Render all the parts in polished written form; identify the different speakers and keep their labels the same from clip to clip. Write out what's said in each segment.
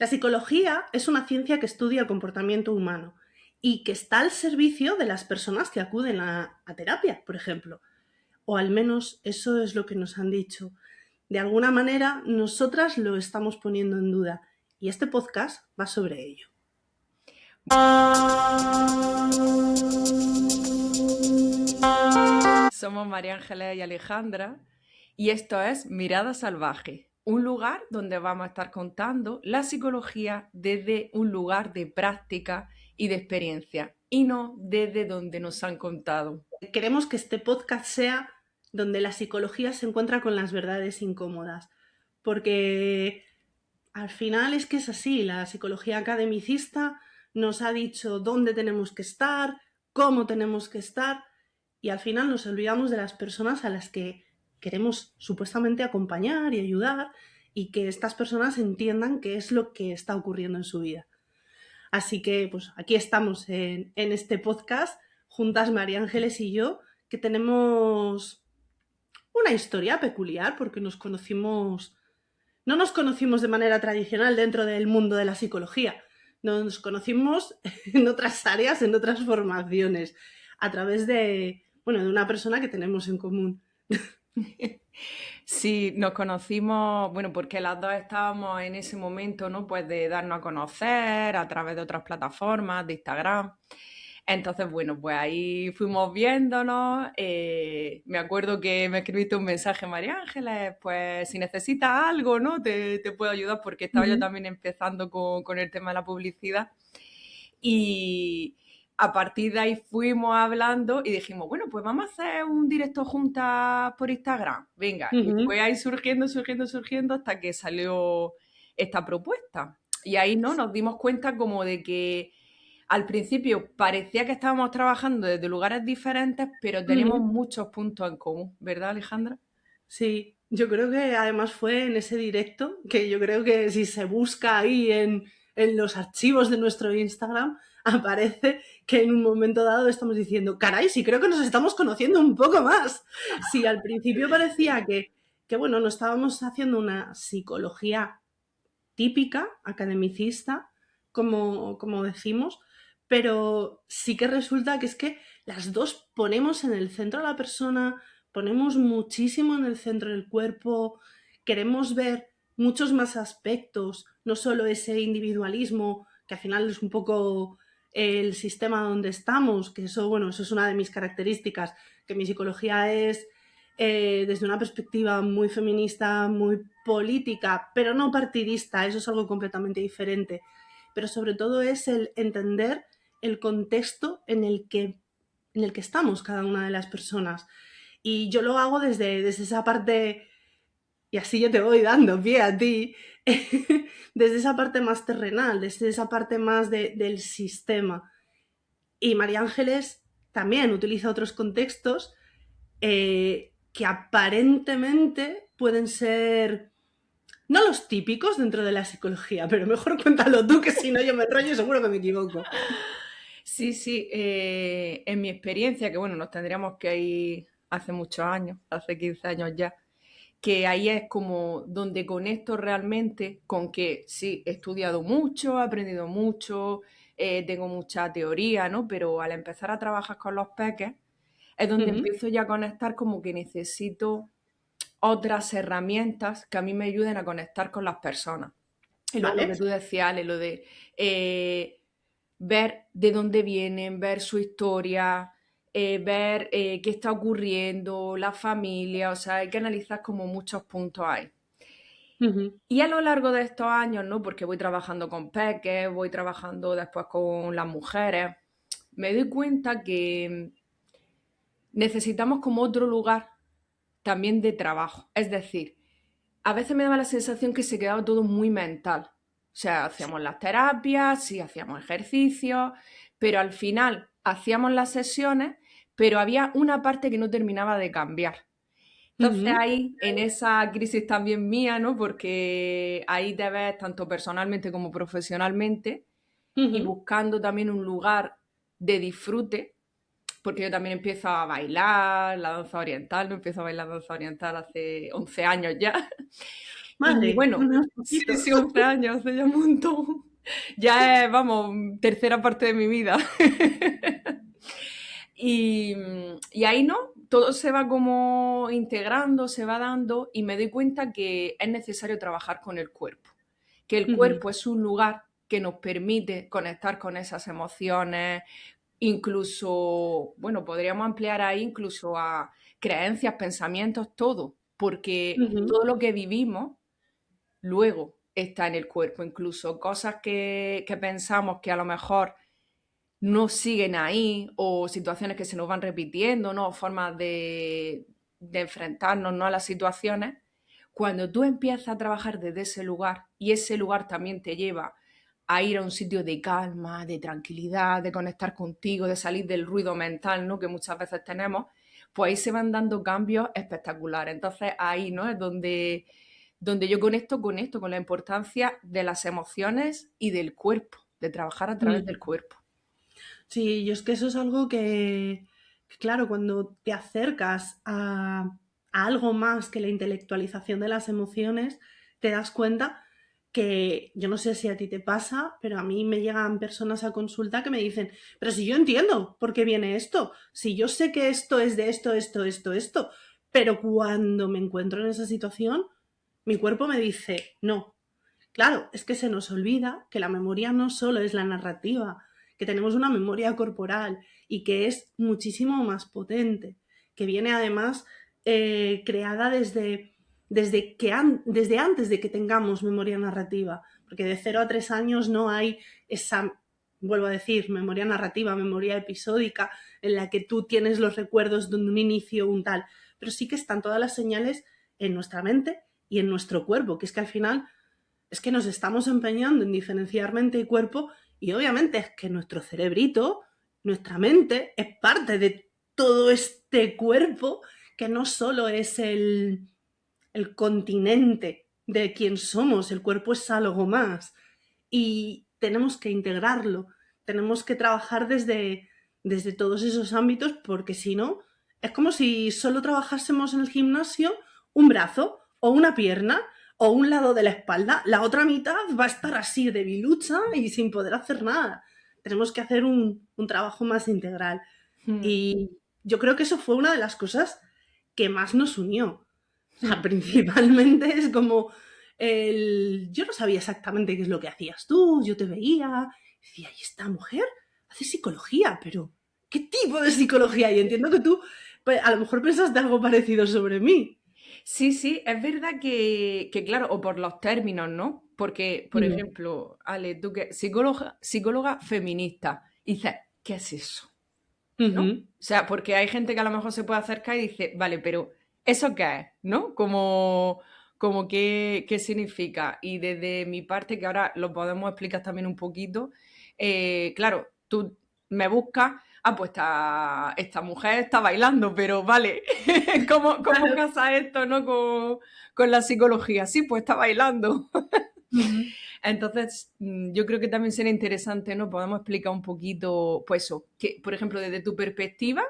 Speaker 1: La psicología es una ciencia que estudia el comportamiento humano y que está al servicio de las personas que acuden a terapia, por ejemplo. O al menos eso es lo que nos han dicho. De alguna manera, nosotras lo estamos poniendo en duda y este podcast va sobre ello.
Speaker 2: Somos María Ángeles y Alejandra y esto es Mirada Salvaje, un lugar donde vamos a estar contando la psicología desde un lugar de práctica y de experiencia y no desde donde nos han contado.
Speaker 1: Queremos que este podcast sea donde la psicología se encuentra con las verdades incómodas, porque al final es que es así, la psicología academicista nos ha dicho dónde tenemos que estar, cómo tenemos que estar, y al final nos olvidamos de las personas a las que queremos supuestamente acompañar y ayudar y que estas personas entiendan qué es lo que está ocurriendo en su vida. Así que pues aquí estamos en este podcast, juntas María Ángeles y yo, que tenemos una historia peculiar porque no nos conocimos de manera tradicional dentro del mundo de la psicología. Nos conocimos en otras áreas, en otras formaciones, a través de una persona que tenemos en común.
Speaker 2: Sí, nos conocimos, bueno, porque las dos estábamos en ese momento, ¿no? Pues de darnos a conocer a través de otras plataformas, de Instagram. Entonces, bueno, pues ahí fuimos viéndonos. Me acuerdo que me escribiste un mensaje, María Ángeles, pues si necesitas algo, ¿no? Te puedo ayudar porque estaba yo también empezando con el tema de la publicidad. Y a partir de ahí fuimos hablando y dijimos, bueno, pues vamos a hacer un directo juntas por Instagram. Venga, y fue ahí surgiendo hasta que salió esta propuesta. Y ahí no nos dimos cuenta como de que al principio parecía que estábamos trabajando desde lugares diferentes, pero teníamos muchos puntos en común, ¿verdad, Alejandra?
Speaker 1: Sí, yo creo que además fue en ese directo, que yo creo que si se busca ahí en los archivos de nuestro Instagram, aparece que en un momento dado estamos diciendo, caray, sí creo que nos estamos conociendo un poco más. Sí, al principio parecía que bueno, no estábamos haciendo una psicología típica, academicista, como decimos, pero sí que resulta que es que las dos ponemos en el centro a la persona, ponemos muchísimo en el centro del cuerpo, queremos ver muchos más aspectos, no solo ese individualismo, que al final es un poco el sistema donde estamos, que eso, bueno, eso es una de mis características, que mi psicología es desde una perspectiva muy feminista, muy política, pero no partidista, eso es algo completamente diferente. Pero sobre todo es el entender el contexto en el que estamos cada una de las personas. Y yo lo hago desde esa parte, y así yo te voy dando pie a ti, desde esa parte más terrenal, desde esa parte más del sistema. Y María Ángeles también utiliza otros contextos que aparentemente pueden ser no los típicos dentro de la psicología, pero mejor cuéntalo tú, que si no yo me enrollo y seguro que me equivoco.
Speaker 2: Sí, sí, en mi experiencia, que bueno, nos tendríamos que ir hace muchos años, hace 15 años ya, que ahí es como donde conecto realmente con que sí, he estudiado mucho, he aprendido mucho, tengo mucha teoría, ¿no? Pero al empezar a trabajar con los peques es donde
Speaker 1: Ujú.
Speaker 2: empiezo ya a conectar como que necesito otras herramientas que a mí me ayuden a conectar con las personas. Y luego lo
Speaker 1: Vale.
Speaker 2: que tú decías, Ale, lo de ver de dónde vienen, ver su historia, ver qué está ocurriendo, la familia, o sea, hay que analizar como muchos puntos ahí.
Speaker 1: Ujú.
Speaker 2: Y a lo largo de estos años, ¿no? Porque voy trabajando con peques, voy trabajando después con las mujeres, me doy cuenta que necesitamos como otro lugar también de trabajo. Es decir, a veces me daba la sensación que se quedaba todo muy mental. O sea, hacíamos las terapias, sí, hacíamos ejercicios, pero al final hacíamos las sesiones, pero había una parte que no terminaba de cambiar. Entonces
Speaker 1: Ujú.
Speaker 2: ahí, en esa crisis también mía, ¿no? Porque ahí te ves tanto personalmente como profesionalmente y
Speaker 1: Ujú.
Speaker 2: buscando también un lugar de disfrute, porque yo también empiezo a bailar la danza oriental, no empiezo a bailar danza oriental hace 11 años ya. Y
Speaker 1: Madre,
Speaker 2: bueno,
Speaker 1: no es
Speaker 2: sí,
Speaker 1: poquito.
Speaker 2: sí, 11 años, hace ya un montón. Ya es, vamos, tercera parte de mi vida. Y ahí no, todo se va como integrando, se va dando y me doy cuenta que es necesario trabajar con el cuerpo, que el
Speaker 1: Ujú,
Speaker 2: cuerpo es un lugar que nos permite conectar con esas emociones, incluso, bueno, podríamos ampliar ahí incluso a creencias, pensamientos, todo, porque
Speaker 1: ujú,
Speaker 2: todo lo que vivimos luego está en el cuerpo, incluso cosas que pensamos que a lo mejor no siguen ahí o situaciones que se nos van repitiendo, ¿no? O formas de enfrentarnos, ¿no? A las situaciones. Cuando tú empiezas a trabajar desde ese lugar y ese lugar también te lleva a ir a un sitio de calma, de tranquilidad, de conectar contigo, de salir del ruido mental, ¿no? Que muchas veces tenemos, pues ahí se van dando cambios espectaculares. Entonces ahí, ¿no? Es donde yo conecto con esto, con la importancia de las emociones y del cuerpo, de trabajar a través del
Speaker 1: ujú.
Speaker 2: cuerpo.
Speaker 1: Sí, yo es que eso es algo que, claro, cuando te acercas a algo más que la intelectualización de las emociones, te das cuenta que yo no sé si a ti te pasa, pero a mí me llegan personas a consulta que me dicen, pero si yo entiendo por qué viene esto, si yo sé que esto es de esto, esto, esto, esto, pero cuando me encuentro en esa situación, mi cuerpo me dice, no. Claro, es que se nos olvida que la memoria no solo es la narrativa, que tenemos una memoria corporal y que es muchísimo más potente, que viene además creada desde antes de que tengamos memoria narrativa, porque de 0 a 3 años no hay esa, vuelvo a decir, memoria narrativa, memoria episódica, en la que tú tienes los recuerdos de un inicio, un tal, pero sí que están todas las señales en nuestra mente y en nuestro cuerpo, que es que al final es que nos estamos empeñando en diferenciar mente y cuerpo y obviamente es que nuestro cerebrito, nuestra mente, es parte de todo este cuerpo que no solo es el continente de quien somos, el cuerpo es algo más y tenemos que integrarlo, tenemos que trabajar desde todos esos ámbitos porque si no, es como si solo trabajásemos en el gimnasio un brazo o una pierna o un lado de la espalda, la otra mitad va a estar así debilucha y sin poder hacer nada. Tenemos que hacer un trabajo más integral.
Speaker 2: Mm,
Speaker 1: Y yo creo que eso fue una de las cosas que más nos unió. O sea, principalmente es como yo no sabía exactamente qué es lo que hacías tú, yo te veía, decía, ¿y esta mujer hace psicología? Pero, ¿qué tipo de psicología? Y entiendo que tú pues, a lo mejor pensaste algo parecido sobre mí.
Speaker 2: sí, sí, es verdad que, claro, o por los términos, ¿no? Porque, por
Speaker 1: Ujú,
Speaker 2: ejemplo, Ale, tú que psicóloga feminista, y dices, ¿qué es eso? ¿No? O
Speaker 1: ujú,
Speaker 2: sea, porque hay gente que a lo mejor se puede acercar y dice, vale, pero ¿eso qué es? ¿No? Como qué significa. Y desde mi parte, que ahora lo podemos explicar también un poquito, claro, tú me buscas, pues esta mujer está bailando, pero vale, ¿cómo
Speaker 1: claro.
Speaker 2: casa esto, ¿no? Con la psicología. Sí, pues está bailando.
Speaker 1: Ujú,
Speaker 2: Entonces, yo creo que también sería interesante, ¿no? Podemos explicar un poquito, pues eso, que, por ejemplo, desde tu perspectiva,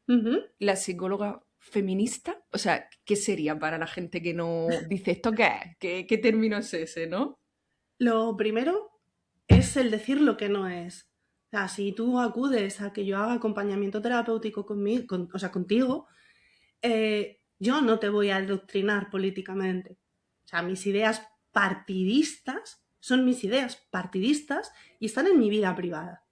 Speaker 1: ujú.
Speaker 2: la psicóloga feminista, o sea, ¿qué sería para la gente que no dice esto qué es? ¿Qué término es ese, no?
Speaker 1: Lo primero es el decir lo que no es. O sea, si tú acudes a que yo haga acompañamiento terapéutico conmigo, o sea, contigo, yo no te voy a adoctrinar políticamente. O sea, mis ideas partidistas son mis ideas partidistas y están en mi vida privada.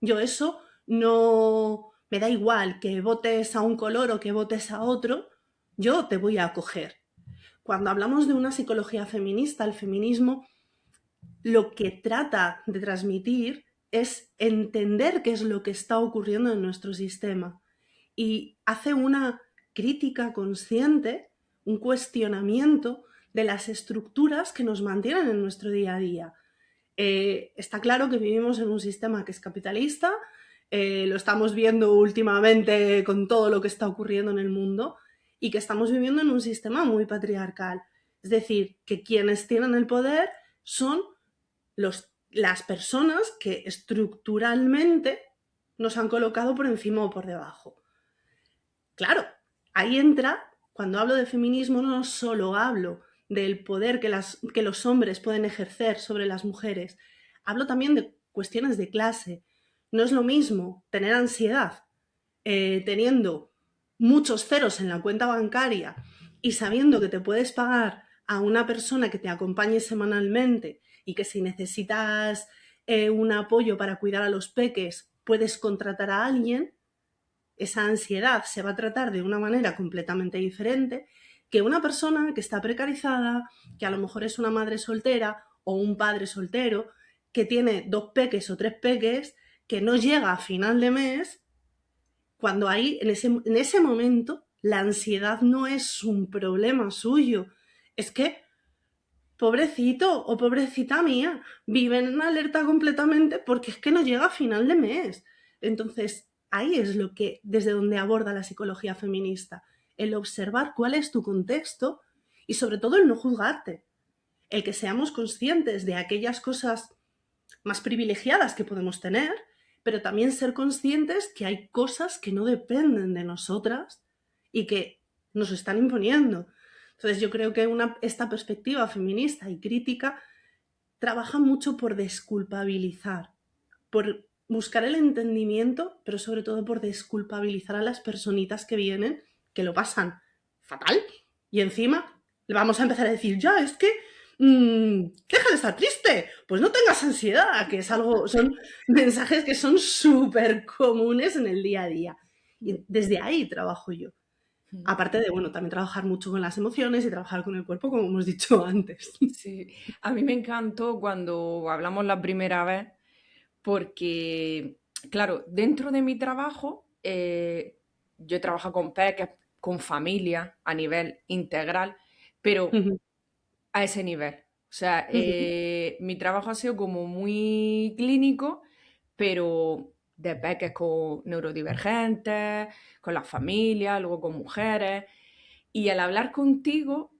Speaker 1: Yo eso no me da igual que votes a un color o que votes a otro, yo te voy a acoger. Cuando hablamos de una psicología feminista, el feminismo lo que trata de transmitir es entender qué es lo que está ocurriendo en nuestro sistema y hace una crítica consciente, un cuestionamiento de las estructuras que nos mantienen en nuestro día a día. Está claro que vivimos en un sistema que es capitalista, lo estamos viendo últimamente con todo lo que está ocurriendo en el mundo y que estamos viviendo en un sistema muy patriarcal. Es decir, que quienes tienen el poder son las personas que estructuralmente nos han colocado por encima o por debajo. Claro, ahí entra, cuando hablo de feminismo no solo hablo del poder que los hombres pueden ejercer sobre las mujeres. Hablo también de cuestiones de clase. No es lo mismo tener ansiedad teniendo muchos ceros en la cuenta bancaria y sabiendo que te puedes pagar a una persona que te acompañe semanalmente y que si necesitas un apoyo para cuidar a los peques puedes contratar a alguien, esa ansiedad se va a tratar de una manera completamente diferente que una persona que está precarizada, que a lo mejor es una madre soltera o un padre soltero, que tiene 2 peques o 3 peques, que no llega a final de mes, cuando ahí, en ese momento, la ansiedad no es un problema suyo. Es que, pobrecito o pobrecita mía, viven en alerta completamente porque es que no llega a final de mes. Entonces, ahí es lo que, desde donde aborda la psicología feminista, el observar cuál es tu contexto y sobre todo el no juzgarte, el que seamos conscientes de aquellas cosas más privilegiadas que podemos tener, pero también ser conscientes que hay cosas que no dependen de nosotras y que nos están imponiendo. Entonces yo creo que esta perspectiva feminista y crítica trabaja mucho por desculpabilizar, por buscar el entendimiento, pero sobre todo por desculpabilizar a las personitas que vienen, que lo pasan fatal, y encima le vamos a empezar a decir, ya, es que deja de estar triste, pues no tengas ansiedad, que es algo, son mensajes que son súper comunes en el día a día. Y desde ahí trabajo yo. Aparte de, bueno, también trabajar mucho con las emociones y trabajar con el cuerpo, como hemos dicho antes.
Speaker 2: Sí, a mí me encantó cuando hablamos la primera vez, porque, claro, dentro de mi trabajo, yo he trabajado con peques, con familia a nivel integral, pero a ese nivel. O sea, mi trabajo ha sido como muy clínico, pero de peques con neurodivergentes, con las familias, luego con mujeres. Y al hablar contigo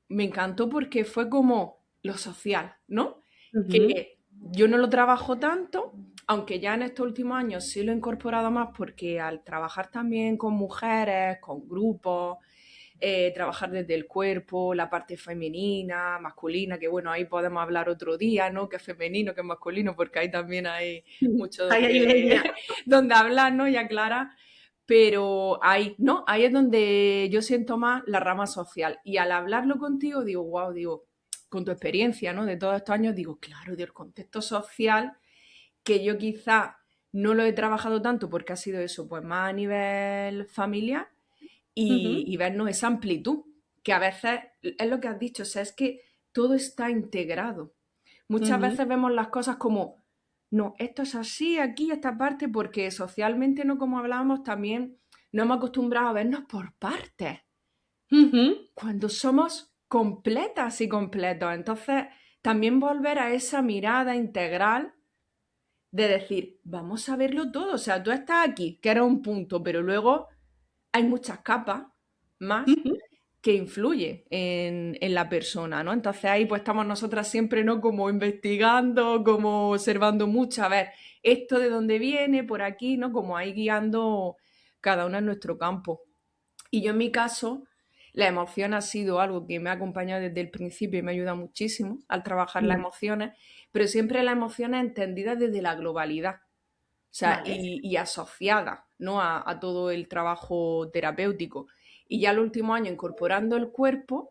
Speaker 2: me encantó porque fue como lo social, ¿no? Que yo no lo trabajo tanto, aunque ya en estos últimos años sí lo he incorporado más porque al trabajar también con mujeres, con grupos, trabajar desde el cuerpo, la parte femenina, masculina, que bueno, ahí podemos hablar otro día, ¿no? Que es femenino, que es masculino, porque ahí también hay mucho
Speaker 1: Ahí hay
Speaker 2: donde,
Speaker 1: leña.
Speaker 2: donde hablar, ¿no? Y aclarar. Pero ahí, ¿no? Ahí es donde yo siento más la rama social. Y al hablarlo contigo, digo, wow, digo, con tu experiencia, ¿no? De todos estos años, digo, claro, del contexto social, que yo quizá no lo he trabajado tanto porque ha sido eso, pues más a nivel familiar y vernos esa amplitud, que a veces es lo que has dicho, o sea, es que todo está integrado. Muchas veces vemos las cosas como, no, esto es así, aquí, esta parte, porque socialmente, no como hablábamos, también nos hemos acostumbrado a vernos por partes, cuando somos completas y completos. Entonces, también volver a esa mirada integral de decir, vamos a verlo todo. O sea, tú estás aquí, que era un punto, pero luego hay muchas capas más que influyen en la persona, ¿no? Entonces ahí pues estamos nosotras siempre, ¿no? Como investigando, como observando mucho, a ver, esto de dónde viene, por aquí, ¿no? Como ahí guiando cada uno en nuestro campo. Y yo en mi caso, la emoción ha sido algo que me ha acompañado desde el principio y me ayuda muchísimo al trabajar las emociones, pero siempre las emociones entendidas desde la globalidad. O sea,
Speaker 1: Vale.
Speaker 2: y asociada, ¿no? A todo el trabajo terapéutico. Y ya el último año incorporando el cuerpo,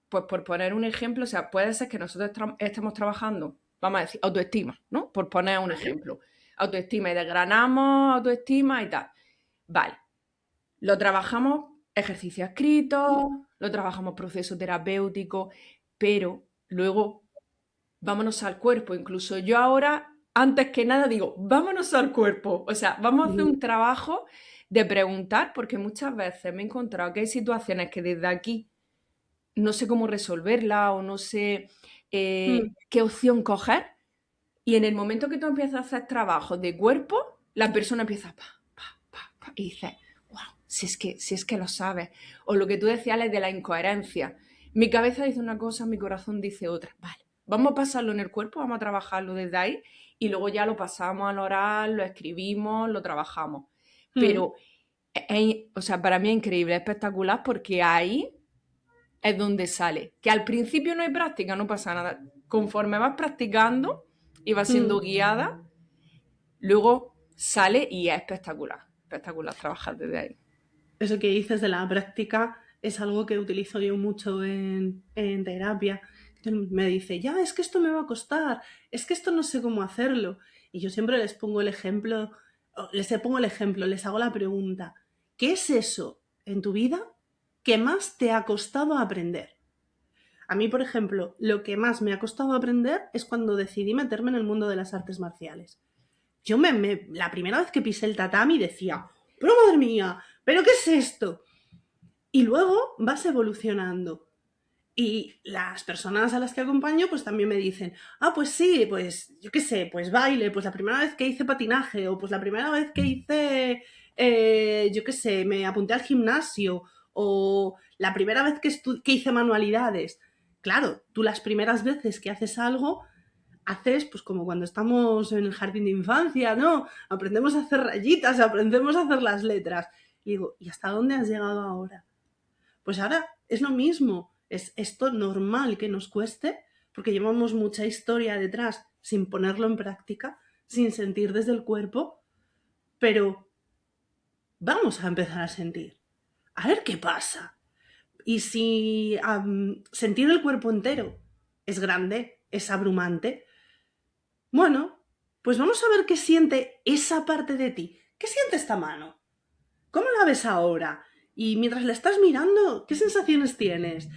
Speaker 2: pues por poner un ejemplo, o sea, puede ser que nosotros estemos trabajando, vamos a decir, autoestima, ¿no? Por poner un ejemplo. Autoestima y desgranamos autoestima y tal. Vale, lo trabajamos ejercicio escrito, lo trabajamos proceso terapéutico, pero luego vámonos al cuerpo. Incluso yo ahora, antes que nada, digo, vámonos al cuerpo. O sea, vamos a hacer un trabajo de preguntar, porque muchas veces me he encontrado que hay situaciones que desde aquí no sé cómo resolverla o no sé qué opción coger. Y en el momento que tú empiezas a hacer trabajos de cuerpo, la persona empieza y dice, wow, si es que lo sabes. O lo que tú decías de la incoherencia. Mi cabeza dice una cosa, mi corazón dice otra. Vale, vamos a pasarlo en el cuerpo, vamos a trabajarlo desde ahí y luego ya lo pasamos al oral, lo escribimos, lo trabajamos. Pero, o sea, para mí es increíble, es espectacular porque ahí es donde sale. Que al principio no hay práctica, no pasa nada. Conforme vas practicando y vas siendo guiada, luego sale y es espectacular. Espectacular trabajar desde ahí.
Speaker 1: Eso que dices de la práctica es algo que utilizo yo mucho en terapia. Me dice, ya, es que esto me va a costar, es que esto no sé cómo hacerlo. Y yo siempre les pongo el ejemplo, les hago la pregunta, ¿qué es eso en tu vida que más te ha costado aprender? A mí, por ejemplo, lo que más me ha costado aprender es cuando decidí meterme en el mundo de las artes marciales. Yo la primera vez que pisé el tatami decía, pero madre mía, ¿pero qué es esto? Y luego vas evolucionando. Y las personas a las que acompaño pues también me dicen, ah, pues sí, pues yo qué sé, pues baile, pues la primera vez que hice patinaje o pues la primera vez que hice, yo qué sé, me apunté al gimnasio o la primera vez que hice manualidades. Claro, tú las primeras veces que haces algo haces, pues como cuando estamos en el jardín de infancia, ¿no? Aprendemos a hacer rayitas, aprendemos a hacer las letras. Y digo, ¿y hasta dónde has llegado ahora? Pues ahora es lo mismo, es esto normal que nos cueste, porque llevamos mucha historia detrás sin ponerlo en práctica, sin sentir desde el cuerpo, pero vamos a empezar a sentir. A ver qué pasa. Y si sentir el cuerpo entero es grande, es abrumante, bueno, pues vamos a ver qué siente esa parte de ti. ¿Qué siente esta mano? ¿Cómo la ves ahora? Y mientras la estás mirando, ¿qué sensaciones tienes?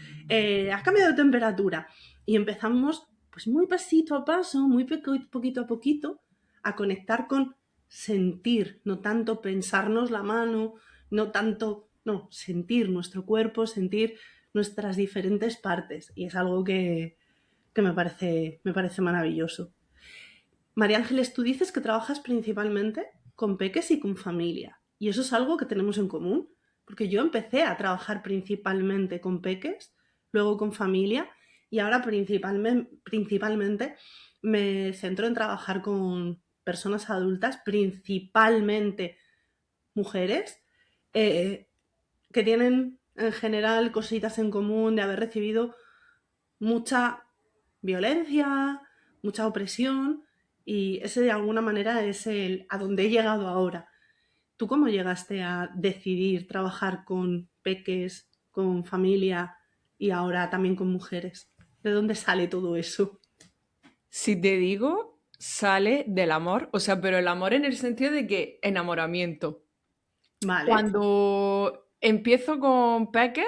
Speaker 1: ¿Has cambiado de temperatura? Y empezamos, pues muy pasito a paso, muy poquito a poquito, a conectar con sentir, no tanto pensarnos la mano, no tanto, no, sentir nuestro cuerpo, sentir nuestras diferentes partes. Y es algo que me parece maravilloso. María Ángeles, tú dices que trabajas principalmente con peques y con familia. Y eso es algo que tenemos en común, porque yo empecé a trabajar principalmente con peques, luego con familia, y ahora principalmente me centro en trabajar con personas adultas, principalmente mujeres, eh, que tienen en general cositas en común de haber recibido mucha violencia, mucha opresión, y ese de alguna manera es el a donde he llegado ahora. ¿Tú cómo llegaste a decidir trabajar con peques, con familia y ahora también con mujeres? ¿De dónde sale todo eso?
Speaker 2: Si te digo, sale del amor, o sea, pero el amor en el sentido de que enamoramiento.
Speaker 1: Vale.
Speaker 2: Cuando empiezo con peques,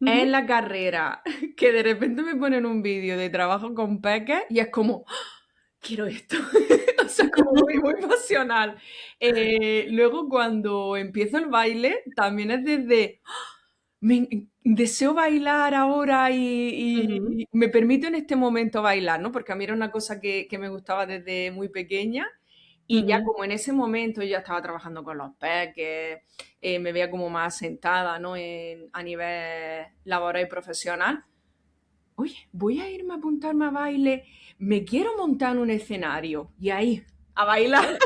Speaker 2: es en
Speaker 1: Ujú,
Speaker 2: la carrera que de repente me ponen un vídeo de trabajo con peques y es como, ¡ah! Quiero esto. O sea, como muy, muy pasional. Luego, cuando empiezo el baile, también es desde, deseo bailar ahora
Speaker 1: ujú,
Speaker 2: y me permito en este momento bailar, ¿no? Porque a mí era una cosa que me gustaba desde muy pequeña. Y ya
Speaker 1: ujú.
Speaker 2: como en ese momento yo ya estaba trabajando con los peques, me veía como más sentada, ¿no? A nivel laboral y profesional. Oye, voy a irme a apuntarme a baile, me quiero montar en un escenario y ahí, a bailar.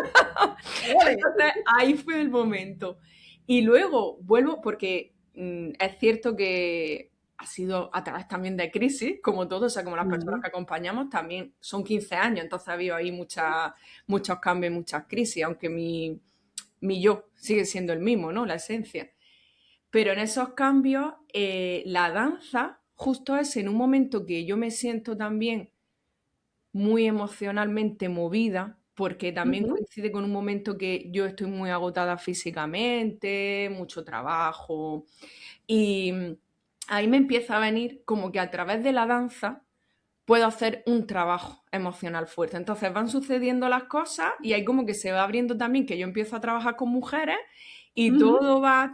Speaker 1: Ole, ole.
Speaker 2: Entonces ahí fue el momento. Y luego vuelvo porque es cierto que ha sido a través también de crisis, como todo, o sea, como las personas
Speaker 1: Ujú,
Speaker 2: que acompañamos, también son 15 años, entonces ha habido ahí muchos cambios, muchas crisis, aunque mi yo sigue siendo el mismo, ¿no? La esencia. Pero en esos cambios, la danza justo es en un momento que yo me siento también muy emocionalmente movida, porque también
Speaker 1: ujú,
Speaker 2: coincide con un momento que yo estoy muy agotada físicamente, mucho trabajo, y ahí me empieza a venir como que a través de la danza puedo hacer un trabajo emocional fuerte. Entonces van sucediendo las cosas y ahí como que se va abriendo también que yo empiezo a trabajar con mujeres y
Speaker 1: ujú.
Speaker 2: todo va,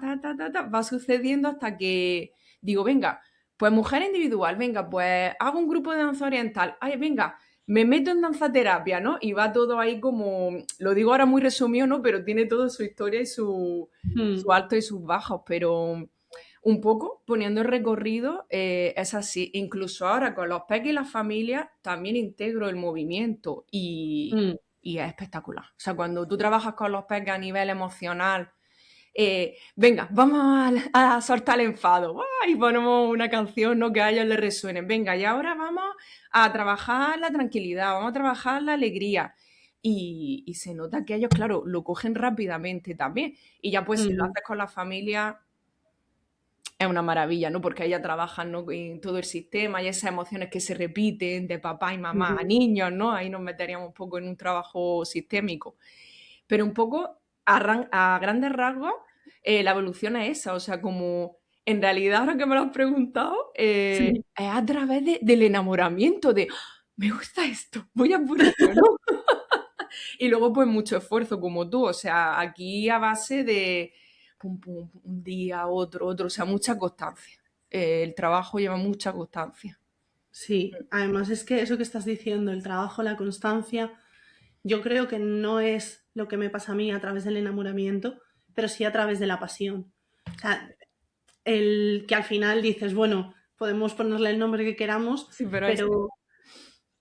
Speaker 2: va sucediendo hasta que digo, venga, pues mujer individual, venga, pues hago un grupo de danza oriental, ay, venga, me meto en danza terapia, ¿no? Y va todo ahí como, lo digo ahora muy resumido, ¿no? Pero tiene toda su historia y su
Speaker 1: Mm.
Speaker 2: alto y sus bajos, pero un poco poniendo el recorrido, es así. Incluso ahora con los peques y las familias también integro el movimiento y es espectacular. O sea, cuando tú trabajas con los peques a nivel emocional venga, vamos a soltar el enfado. ¡Ah! Y ponemos una canción, ¿no? Que a ellos les resuene. Venga, y ahora vamos a trabajar la tranquilidad, vamos a trabajar la alegría. Y se nota que ellos, claro, lo cogen rápidamente también. Y ya pues si lo
Speaker 1: Mm,
Speaker 2: haces con la familia, es una maravilla, ¿no? Porque ella trabaja, ¿no? En todo el sistema y esas emociones que se repiten de papá y mamá a
Speaker 1: ujú.
Speaker 2: niños, ¿no? Ahí nos meteríamos un poco en un trabajo sistémico. Pero un poco a grandes rasgos, la evolución es esa, o sea, como en realidad ahora que me lo has preguntado,
Speaker 1: Sí.
Speaker 2: es a través del enamoramiento, de "Ah, me gusta esto, voy a por ello, ¿no?". Y luego pues mucho esfuerzo como tú, o sea, aquí a base de pum, pum, un día, otro, o sea, mucha constancia. El trabajo lleva mucha constancia.
Speaker 1: Sí, además es que eso que estás diciendo, el trabajo, la constancia, yo creo que no es lo que me pasa a mí a través del enamoramiento, pero sí a través de la pasión. O sea, el que al final dices, bueno, podemos ponerle el nombre que queramos,
Speaker 2: Sí, pero es...
Speaker 1: pero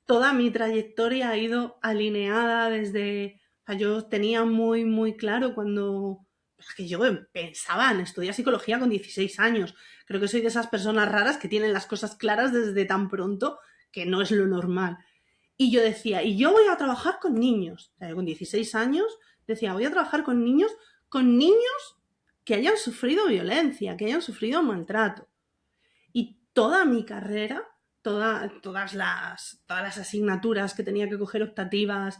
Speaker 1: toda mi trayectoria ha ido alineada desde, o sea, yo tenía muy, muy claro cuando, es que yo pensaba en estudiar psicología con 16 años. Creo que soy de esas personas raras que tienen las cosas claras desde tan pronto, que no es lo normal. Y yo decía, y yo voy a trabajar con niños. O sea, yo con 16 años decía, voy a trabajar con niños que hayan sufrido violencia, que hayan sufrido maltrato. Y toda mi carrera, todas las asignaturas que tenía que coger optativas,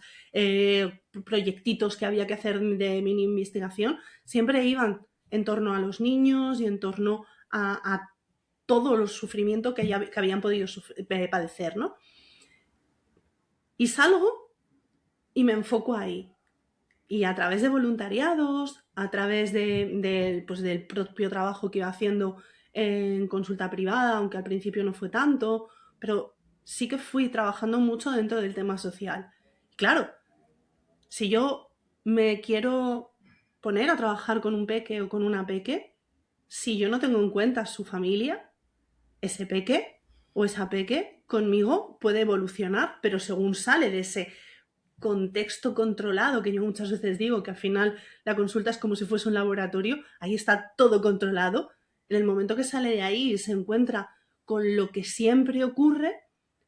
Speaker 1: proyectitos que había que hacer de mini investigación, siempre iban en torno a los niños y en torno a todo el sufrimiento que habían podido padecer, ¿no? Y salgo y me enfoco ahí. Y a través de voluntariados, a través pues del propio trabajo que iba haciendo en consulta privada, aunque al principio no fue tanto, pero sí que fui trabajando mucho dentro del tema social. Claro, si yo me quiero poner a trabajar con un peque o con una peque, si yo no tengo en cuenta su familia, ese peque o esa peque conmigo puede evolucionar, pero según sale de ese contexto controlado, que yo muchas veces digo que al final la consulta es como si fuese un laboratorio, ahí está todo controlado. En el momento que sale de ahí y se encuentra con lo que siempre ocurre,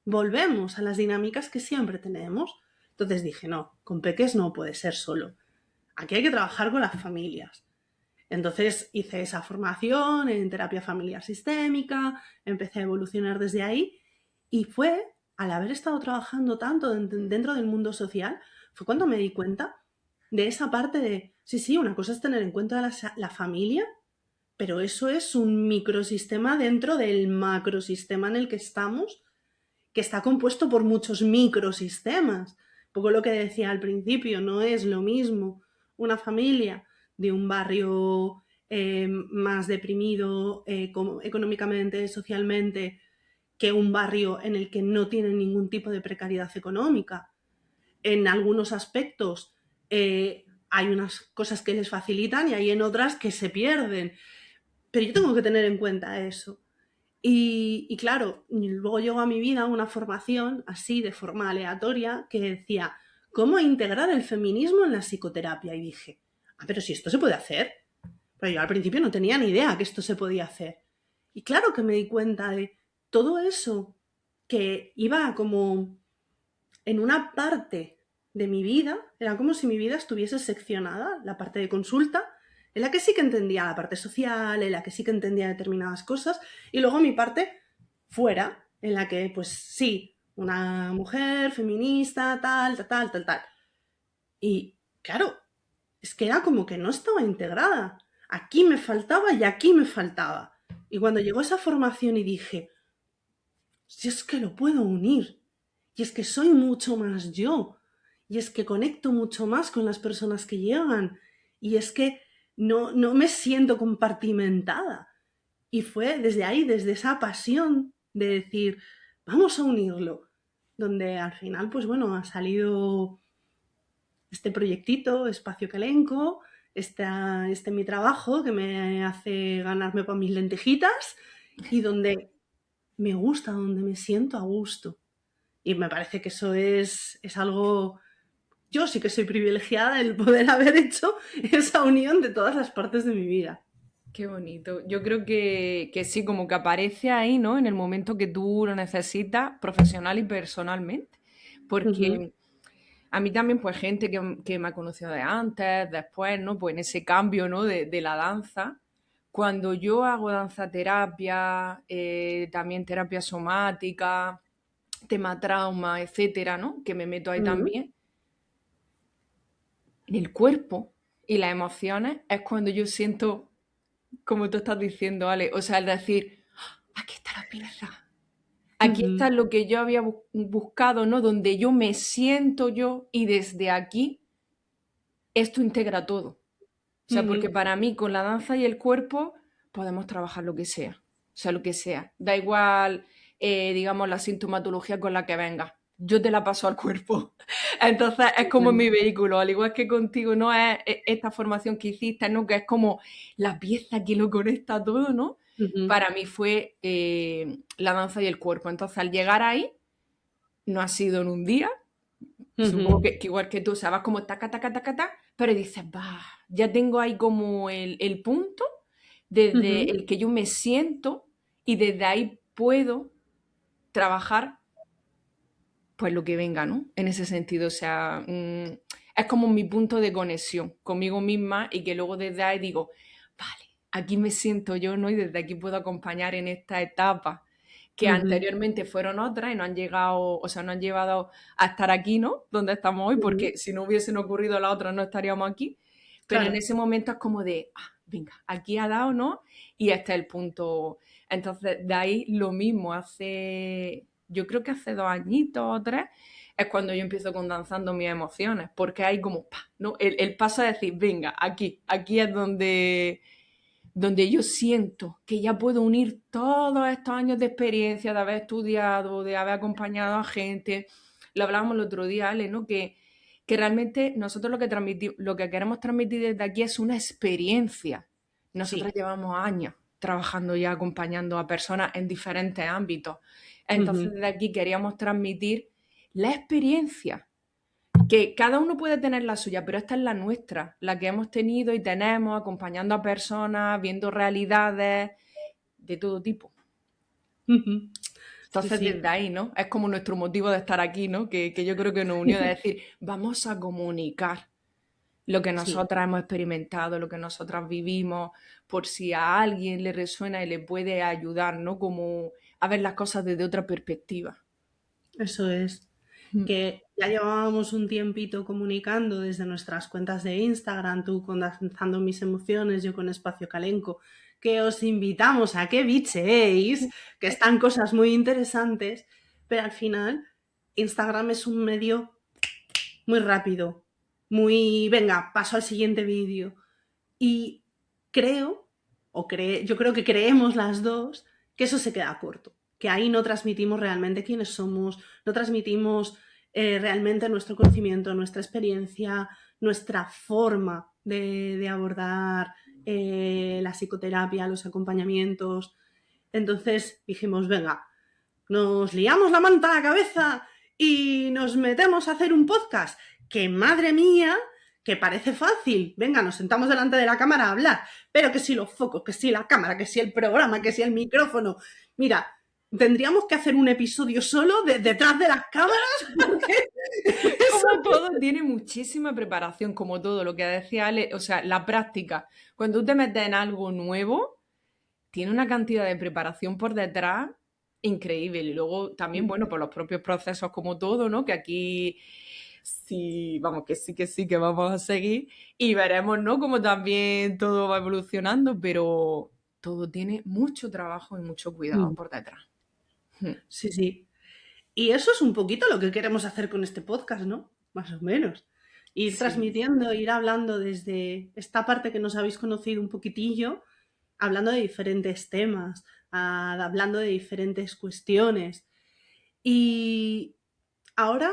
Speaker 1: volvemos a las dinámicas que siempre tenemos. Entonces dije, no, con peques no puede ser solo. Aquí hay que trabajar con las familias. Entonces hice esa formación en terapia familiar sistémica, empecé a evolucionar desde ahí y fue al haber estado trabajando tanto dentro del mundo social, fue cuando me di cuenta de esa parte de, sí, sí, una cosa es tener en cuenta la familia, pero eso es un microsistema dentro del macrosistema en el que estamos, que está compuesto por muchos microsistemas. Un poco lo que decía al principio, no es lo mismo una familia de un barrio más deprimido económicamente, socialmente, que un barrio en el que no tienen ningún tipo de precariedad económica. En algunos aspectos hay unas cosas que les facilitan y hay en otras que se pierden. Pero yo tengo que tener en cuenta eso. Y claro, luego llegó a mi vida una formación así de forma aleatoria que decía, ¿cómo integrar el feminismo en la psicoterapia? Y dije, ah, pero si esto se puede hacer. Pero yo al principio no tenía ni idea que esto se podía hacer. Y claro que me di cuenta de todo eso que iba como en una parte de mi vida, era como si mi vida estuviese seccionada, la parte de consulta, en la que sí que entendía la parte social, en la que sí que entendía determinadas cosas, y luego mi parte fuera, en la que, pues sí, una mujer feminista, tal, tal, tal, tal, tal. Y claro, es que era como que no estaba integrada. Aquí me faltaba y aquí me faltaba. Y cuando llegó esa formación y dije, si es que lo puedo unir, y es que soy mucho más yo, y es que conecto mucho más con las personas que llegan, y es que no me siento compartimentada. Y fue desde ahí, desde esa pasión de decir, vamos a unirlo, donde al final, pues bueno, ha salido este proyectito, Espacio Calenco, este mi trabajo que me hace ganarme para mis lentejitas y donde me gusta, donde me siento a gusto. Y me parece que eso es algo, yo sí que soy privilegiada el poder haber hecho esa unión de todas las partes de mi vida.
Speaker 2: Qué bonito. Yo creo que sí, como que aparece ahí, ¿no? En el momento que tú lo necesitas, profesional y personalmente.
Speaker 1: Ujú,
Speaker 2: Porque a mí también, pues, gente que me ha conocido de antes, después, ¿no? Pues en ese cambio, ¿no? De la danza. Cuando yo hago danza terapia, también terapia somática, tema trauma, etcétera, ¿no? Que me meto ahí
Speaker 1: ujú,
Speaker 2: también. En el cuerpo y las emociones es cuando yo siento, como tú estás diciendo, Ale, o sea, el decir, "Ah, aquí está la pieza, aquí
Speaker 1: ujú,
Speaker 2: está lo que yo había buscado, ¿no? Donde yo me siento yo y desde aquí esto integra todo. O sea, porque
Speaker 1: ujú.
Speaker 2: para mí con la danza y el cuerpo podemos trabajar lo que sea. O sea, lo que sea. Da igual, digamos, la sintomatología con la que venga. Yo te la paso al cuerpo. Entonces es como mi vehículo, al igual que contigo, ¿no? Es esta formación que hiciste, ¿no? Que es como la pieza que lo conecta todo, ¿no?
Speaker 1: Ujú,
Speaker 2: Para mí fue la danza y el cuerpo. Entonces, al llegar ahí, no ha sido en un día, supongo
Speaker 1: ujú,
Speaker 2: que igual que tú, o sea, vas como taca, taca, taca, taca, pero dices, va, ya tengo ahí como el punto desde
Speaker 1: ujú.
Speaker 2: el que yo me siento y desde ahí puedo trabajar pues lo que venga, ¿no? En ese sentido, o sea, es como mi punto de conexión conmigo misma y que luego desde ahí digo, vale, aquí me siento yo, ¿no? Y desde aquí puedo acompañar en esta etapa que
Speaker 1: Ujú,
Speaker 2: anteriormente fueron otras y no han llegado, o sea, no han llevado a estar aquí, ¿no? Donde estamos hoy,
Speaker 1: ujú.
Speaker 2: porque si no hubiesen ocurrido las otras no estaríamos aquí. Pero en
Speaker 1: Claro.
Speaker 2: ese momento es como de, ah, venga, aquí ha dado, ¿no? Y este es el punto. Entonces, de ahí lo mismo, yo creo que hace 2 añitos o 3, es cuando yo empiezo con danzando mis emociones, porque hay como, ¡pa! ¿No? El paso a decir, venga, aquí es donde yo siento que ya puedo unir todos estos años de experiencia, de haber estudiado, de haber acompañado a gente. Lo hablábamos el otro día, Ale, ¿no? Que realmente nosotros lo que queremos transmitir desde aquí es una experiencia. Nosotros
Speaker 1: Sí.
Speaker 2: llevamos años trabajando ya acompañando a personas en diferentes ámbitos. Entonces,
Speaker 1: Ujú.
Speaker 2: desde aquí queríamos transmitir la experiencia, que cada uno puede tener la suya, pero esta es la nuestra, la que hemos tenido y tenemos acompañando a personas, viendo realidades de todo tipo.
Speaker 1: Ujú. Sí,
Speaker 2: Entonces,
Speaker 1: sí.
Speaker 2: desde ahí, ¿no? Es como nuestro motivo de estar aquí, ¿no? Que yo creo que nos unió de decir, vamos a comunicar lo que
Speaker 1: Sí,
Speaker 2: nosotras hemos experimentado, lo que nosotras vivimos, por si a alguien le resuena y le puede ayudar, ¿no? Como a ver las cosas desde otra perspectiva.
Speaker 1: eso es. Que ya llevábamos un tiempito comunicando desde nuestras cuentas de Instagram, tú con Danzando Mis Emociones, yo con Espacio Calenco, que os invitamos a que bicheéis, que están cosas muy interesantes, pero al final Instagram es un medio muy rápido, muy, venga, paso al siguiente vídeo. Y creo, yo creo que creemos las dos, que eso se queda corto, que ahí no transmitimos realmente quiénes somos, no transmitimos realmente nuestro conocimiento, nuestra experiencia, nuestra forma de abordar la psicoterapia, los acompañamientos. Entonces dijimos, venga, nos liamos la manta a la cabeza y nos metemos a hacer un podcast. Que madre mía, que parece fácil. Venga, nos sentamos delante de la cámara a hablar. Pero que si los focos, que si la cámara, que si el programa, que si el micrófono. Mira, tendríamos que hacer un episodio solo de detrás de las cámaras porque eso...
Speaker 2: Como todo, tiene muchísima preparación, como todo lo que decía Ale, o sea, la práctica. Cuando tú te metes en algo nuevo, tiene una cantidad de preparación por detrás increíble. Y luego también, bueno, por los propios procesos como todo, ¿no? Que aquí sí, vamos, que sí, que vamos a seguir y veremos, ¿no? Cómo también todo va evolucionando, pero todo tiene mucho trabajo y mucho cuidado por detrás.
Speaker 1: Sí, sí. Y eso es un poquito lo que queremos hacer con este podcast, ¿no? Más o menos. Ir
Speaker 2: Sí.
Speaker 1: transmitiendo, ir hablando desde esta parte que nos habéis conocido un poquitillo, hablando de diferentes temas, hablando de diferentes cuestiones. Y ahora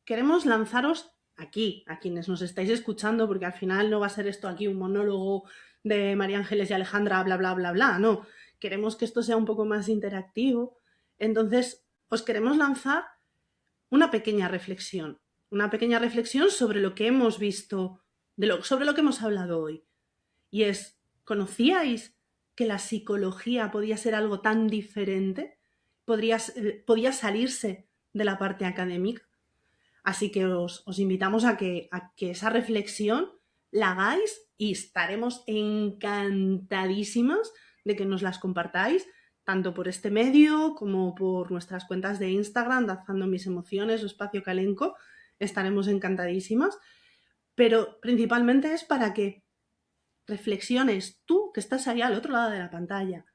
Speaker 1: queremos lanzaros aquí, a quienes nos estáis escuchando, porque al final no va a ser esto aquí un monólogo de María Ángeles y Alejandra, bla, bla, bla, bla, no. Queremos que esto sea un poco más interactivo. Entonces, os queremos lanzar una pequeña reflexión. una pequeña reflexión sobre lo que hemos visto, sobre lo que hemos hablado hoy. Y es, ¿conocíais que la psicología podía ser algo tan diferente? Podía salirse de la parte académica. Así que os invitamos a que esa reflexión la hagáis y estaremos encantadísimas de que nos las compartáis, tanto por este medio como por nuestras cuentas de Instagram, Danzando Mis Emociones o Espacio Calenco. Estaremos encantadísimas. Pero principalmente es para que reflexiones tú, que estás ahí al otro lado de la pantalla,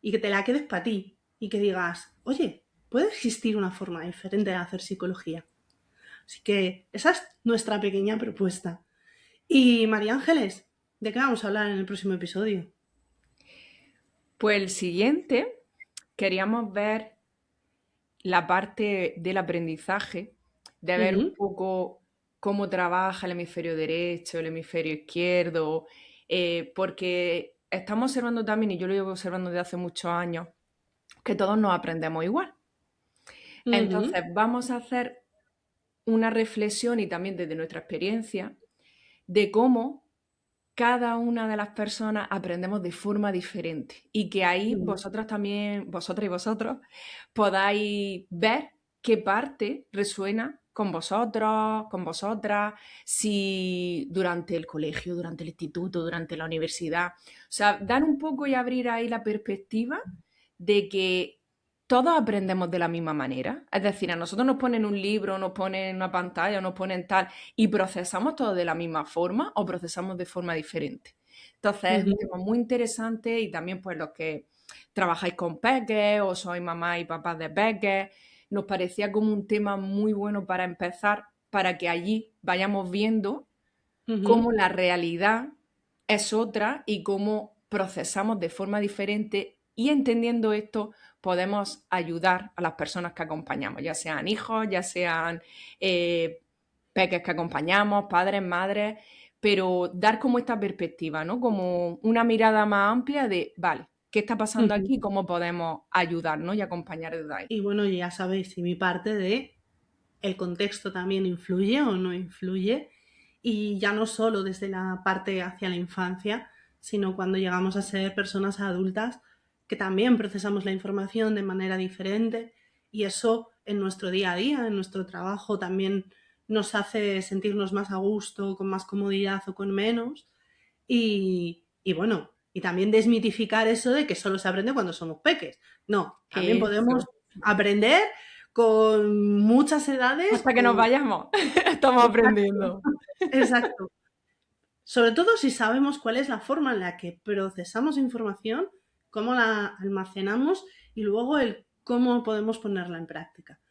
Speaker 1: y que te la quedes para ti y que digas, oye, ¿puede existir una forma diferente de hacer psicología? Así que esa es nuestra pequeña propuesta. Y María Ángeles, ¿de qué vamos a hablar en el próximo episodio?
Speaker 2: Pues el siguiente, queríamos ver la parte del aprendizaje, de ver un poco cómo trabaja el hemisferio derecho, el hemisferio izquierdo, porque estamos observando también, y yo lo llevo observando desde hace muchos años, que todos nos aprendemos igual. Entonces, vamos a hacer una reflexión y también desde nuestra experiencia de cómo cada una de las personas aprendemos de forma diferente y que ahí vosotras también, vosotras y vosotros, podáis ver qué parte resuena con vosotros, con vosotras, si durante el colegio, durante el instituto, durante la universidad. O sea, dar un poco y abrir ahí la perspectiva de que todos aprendemos de la misma manera. Es decir, a nosotros nos ponen un libro, nos ponen una pantalla, nos ponen tal, y procesamos todo de la misma forma o procesamos de forma diferente. Entonces es un tema muy interesante y también pues los que trabajáis con peques o sois mamá y papás de peques, nos parecía como un tema muy bueno para empezar, para que allí vayamos viendo cómo la realidad es otra y cómo procesamos de forma diferente y entendiendo esto podemos ayudar a las personas que acompañamos, ya sean hijos, ya sean peques que acompañamos, padres, madres, pero dar como esta perspectiva, ¿no? Como una mirada más amplia de, vale, ¿qué está pasando aquí? ¿Cómo podemos ayudarnos y acompañar desde ahí?
Speaker 1: Y bueno, ya sabéis, y mi parte de el contexto también influye o no influye, y ya no solo desde la parte hacia la infancia, sino cuando llegamos a ser personas adultas, que también procesamos la información de manera diferente, y eso en nuestro día a día, en nuestro trabajo, también nos hace sentirnos más a gusto, con más comodidad o con menos, y bueno, y también desmitificar eso de que solo se aprende cuando somos peques. No, también podemos
Speaker 2: Eso.
Speaker 1: aprender con muchas edades.
Speaker 2: Hasta que nos vayamos, estamos aprendiendo.
Speaker 1: Exacto. Sobre todo si sabemos cuál es la forma en la que procesamos información, cómo la almacenamos y luego el cómo podemos ponerla en práctica.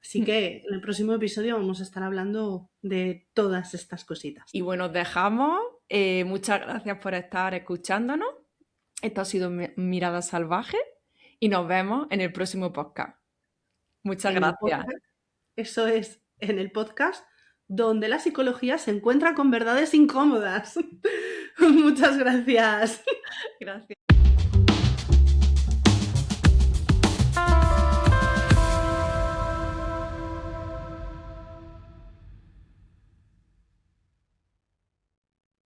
Speaker 1: Así que en el próximo episodio vamos a estar hablando de todas estas cositas.
Speaker 2: Y bueno, os dejamos. Muchas gracias por estar escuchándonos. Esto ha sido Mirada Salvaje y nos vemos en el próximo podcast. Muchas
Speaker 1: En el
Speaker 2: gracias.
Speaker 1: podcast, eso es, en el podcast donde la psicología se encuentra con verdades incómodas. Muchas gracias.
Speaker 2: Gracias.